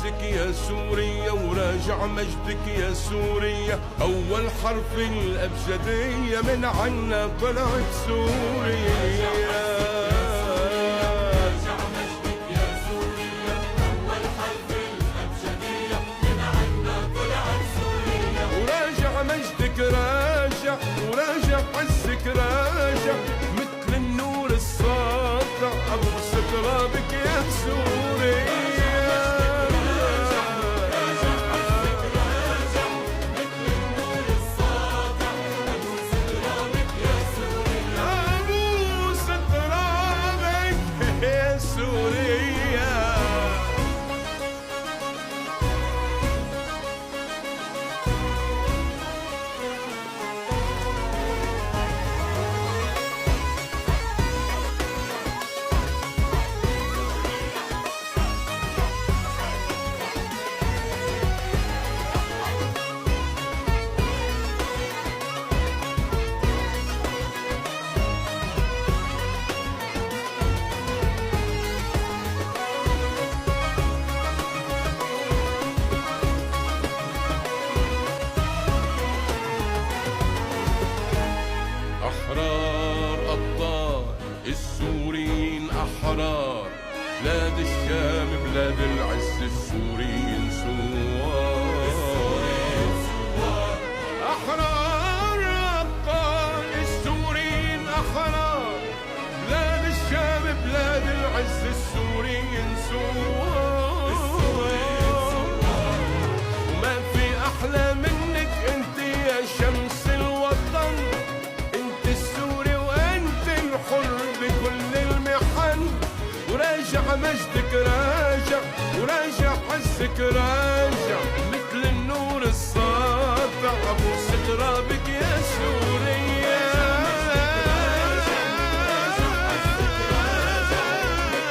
عزك يا سوريا وراجع مجدك يا سوريا، أول حرف الأبجدية من عنا طلعت سوريا. مجدك راجع وراجع عزك راجع، مثل النور الساطع ابوس ترابك يا سوريا. ابوس ترابك يا سوريا. أحرار أبطال السوريين أحرار، بلاد الشام بلاد العز السوريين سوار. أحرار أبطال السوريين أحرار، بلاد الشام بلاد العز السوريين سوار. وما في أحلى منك أنت يا شمس الوطن، حر بكل المحن، وراجع مجدك راجع وراجع عزك راجع، مثل النور الساطع ابو